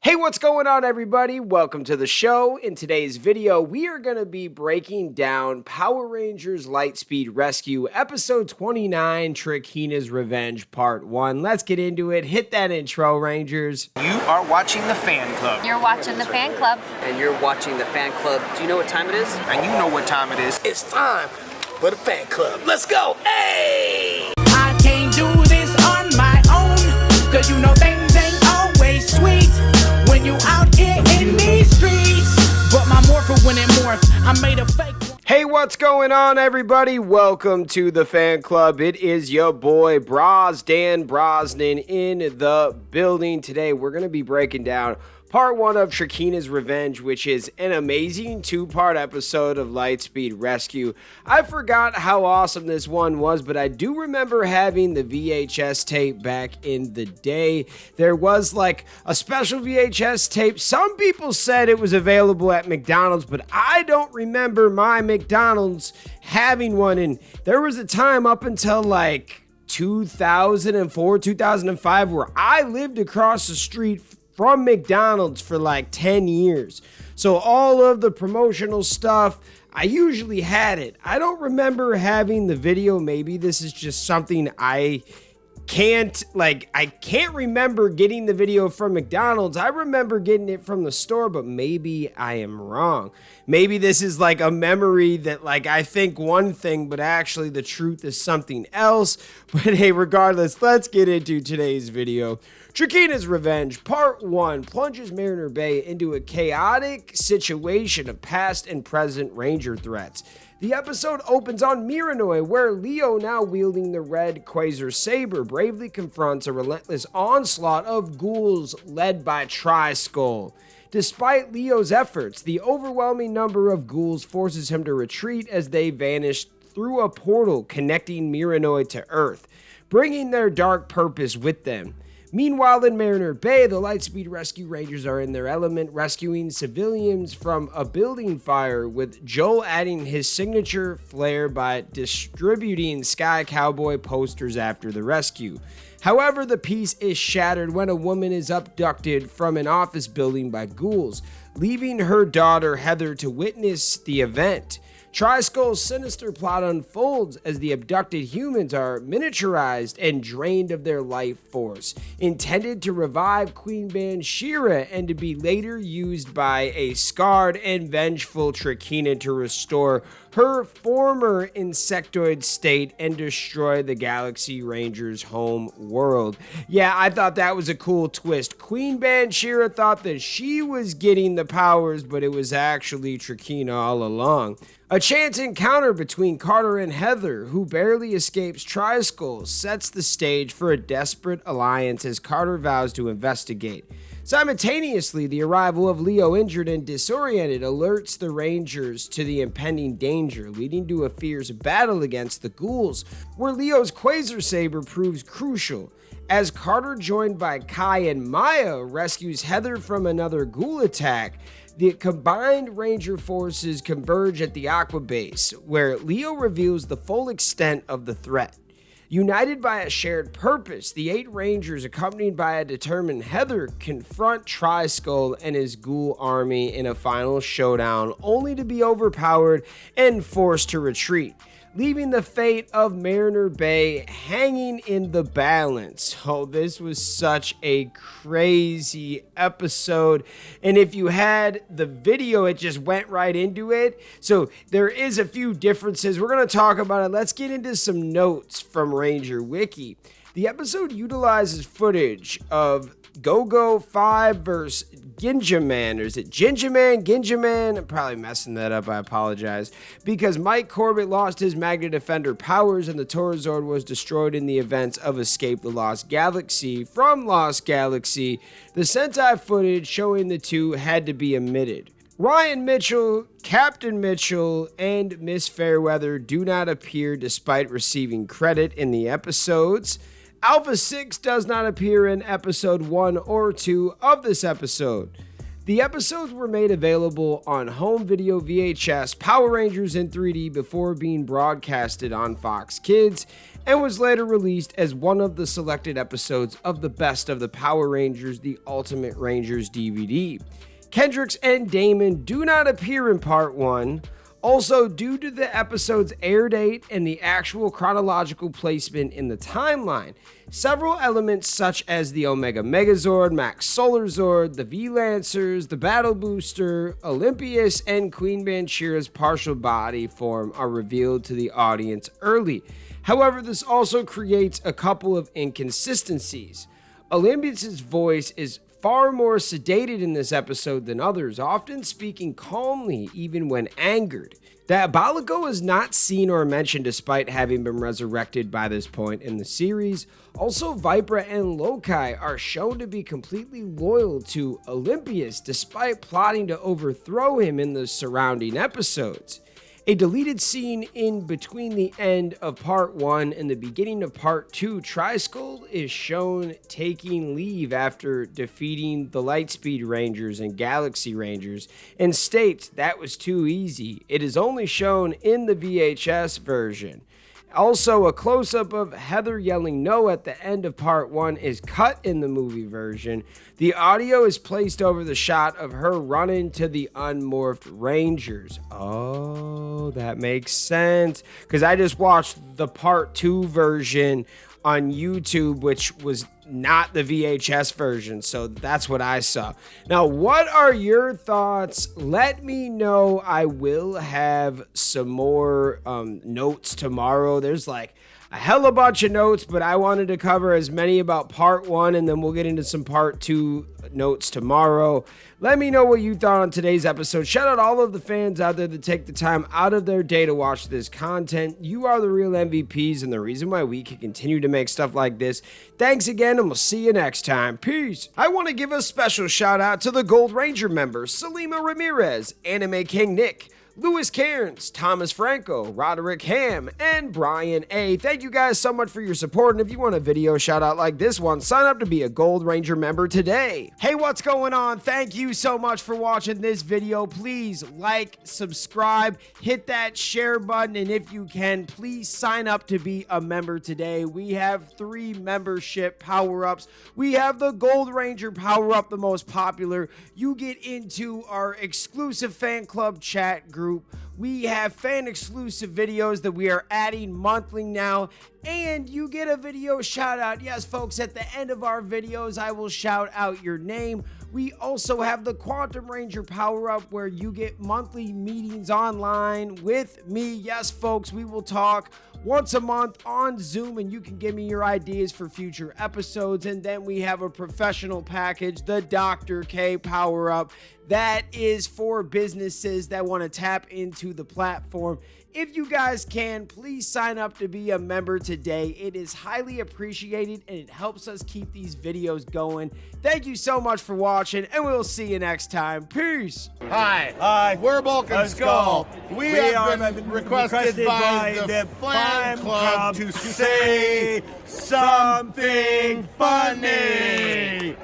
Hey, what's going on, everybody? Welcome to the show. In today's video, we are going to be breaking down Power Rangers Lightspeed Rescue, Episode 29, Trakeena's Revenge, Part 1. Let's get into it. Hit that intro, Rangers. You are watching the Fan Club. You're watching the Fan Club. And you're watching the Fan Club. Do you know what time it is? And you know what time it is. It's time for the Fan Club. Let's go. Hey! I can't do this on my own, cause you know things ain't always sweet when you out here in these streets. But my morpher when it morphed, I made a fake one. Hey, what's going on, everybody? Welcome to the Fan Club. It is your boy, Dan Brosnan, in the building. Today, we're going to be breaking down Part 1 of Trakeena's Revenge, which is an amazing two-part episode of Lightspeed Rescue. I forgot how awesome this one was, but I do remember having the VHS tape back in the day. There was like a special VHS tape. Some people said it was available at McDonald's, but I don't remember my McDonald's having one. And there was a time up until like 2004, 2005 where I lived across the street from McDonald's for like 10 years. So all of the promotional stuff, I usually had it. I don't remember having the video. Maybe this is just something I can't remember getting the video from McDonald's. I remember getting it from the store, but maybe I am wrong. Maybe this is like a memory that like I think one thing, but actually the truth is something else. But hey, regardless, let's get into today's video. Trakeena's Revenge, Part 1, plunges Mariner Bay into a chaotic situation of past and present Ranger threats. The episode opens on Miranoi, where Leo, now wielding the red Quasar Saber, bravely confronts a relentless onslaught of ghouls led by Tri-Skull. Despite Leo's efforts, the overwhelming number of ghouls forces him to retreat as they vanish through a portal connecting Miranoi to Earth, bringing their dark purpose with them. Meanwhile, in Mariner Bay, the Lightspeed Rescue Rangers are in their element, rescuing civilians from a building fire, with Joel adding his signature flair by distributing Sky Cowboy posters after the rescue. However, the peace is shattered when a woman is abducted from an office building by ghouls, leaving her daughter Heather to witness the event. Tri-Skull's sinister plot unfolds as the abducted humans are miniaturized and drained of their life force, intended to revive Queen Banshira and to be later used by a scarred and vengeful Trakeena to restore her former insectoid state and destroy the Galaxy Rangers' home world. Yeah, I thought that was a cool twist. Queen Banshira thought that she was getting the powers, but it was actually Trakeena all along. A chance encounter between Carter and Heather, who barely escapes Tri-Skull, sets the stage for a desperate alliance as Carter vows to investigate. Simultaneously, the arrival of Leo, injured and disoriented, alerts the Rangers to the impending danger, leading to a fierce battle against the ghouls, where Leo's Quasar Saber proves crucial. As Carter, joined by Kai and Maya, rescues Heather from another ghoul attack, the combined Ranger forces converge at the Aqua Base, where Leo reveals the full extent of the threat. United by a shared purpose, the 8 Rangers, accompanied by a determined Heather, confront Tri-Skull and his ghoul army in a final showdown, only to be overpowered and forced to retreat, leaving the fate of Mariner Bay hanging in the balance. Oh, this was such a crazy episode. And if you had the video, it just went right into it. So there is a few differences. We're going to talk about it. Let's get into some notes from Ranger Wiki. The episode utilizes footage of Go-Go 5 versus Ginjaman, or is it Ginjaman? I'm probably messing that up, I apologize. Because Mike Corbett lost his Magna Defender powers and the Torazord was destroyed in the events of Escape the Lost Galaxy from Lost Galaxy, the Sentai footage showing the two had to be omitted. Ryan Mitchell, Captain Mitchell, and Miss Fairweather do not appear despite receiving credit in the episodes. Alpha 6 does not appear in episode 1 or 2 of this episode. The episodes were made available on home video VHS Power Rangers in 3D before being broadcasted on Fox Kids, and was later released as one of the selected episodes of the Best of the Power Rangers The Ultimate Rangers DVD. Kendricks and Damon do not appear in Part 1. Also, due to the episode's air date and the actual chronological placement in the timeline, several elements such as the Omega Megazord, Max Solar Zord, the V-Lancers, the Battle Booster, Olympius, and Queen Banshira's partial body form are revealed to the audience early. However, this also creates a couple of inconsistencies. Olympius' voice is far more sedated in this episode than others, often speaking calmly even when angered. Diabolico is not seen or mentioned despite having been resurrected by this point in the series. Also, Vipra and Lokai are shown to be completely loyal to Olympius despite plotting to overthrow him in the surrounding episodes. A deleted scene in between the end of Part 1 and the beginning of Part 2, Triskull is shown taking leave after defeating the Lightspeed Rangers and Galaxy Rangers and states that was too easy. It is only shown in the VHS version. Also, a close-up of Heather yelling no at the end of Part 1 is cut in the movie version. The audio is placed over the shot of her running to the unmorphed Rangers. Oh, that makes sense. Because I just watched the Part 2 version on YouTube, which was not the VHS version, so that's what I saw. Now, what are your thoughts? Let me know. I will have some more notes tomorrow. There's like a hella bunch of notes, but I wanted to cover as many about Part 1, and then we'll get into some Part 2 notes tomorrow. Let me know what you thought on today's episode. Shout out all of the fans out there that take the time out of their day to watch this content. You are the real MVPs and the reason why we can continue to make stuff like this. Thanks again, and we'll see you next time. Peace. I want to give a special shout out to the Gold Ranger members, Salima Ramirez, Anime King Nick, Louis Cairns, Thomas Franco, Roderick Ham, and Brian A. Thank you guys so much for your support, and if you want a video shout out like this one, sign up to be a Gold Ranger member today. Hey, what's going on? Thank you so much for watching this video. Please like, subscribe, hit that share button, and if you can, please sign up to be a member today. We have 3 membership power-ups. We have the Gold Ranger power-up, the most popular. You get into our exclusive fan club chat group. We have fan exclusive videos that we are adding monthly now, and you get a video shout out. Yes, folks, at the end of our videos, I will shout out your name. We also have the Quantum Ranger power up where you get monthly meetings online with me. Yes, folks, we will talk once a month on Zoom, and you can give me your ideas for future episodes. And then we have a professional package, the Dr. K power up. That is for businesses that want to tap into the platform. If you guys can, please sign up to be a member today. It is highly appreciated and it helps us keep these videos going. Thank you so much for watching, and we'll see you next time. Peace. Hi, we're Bulk and Skull. We have been requested by the fan club to say something funny.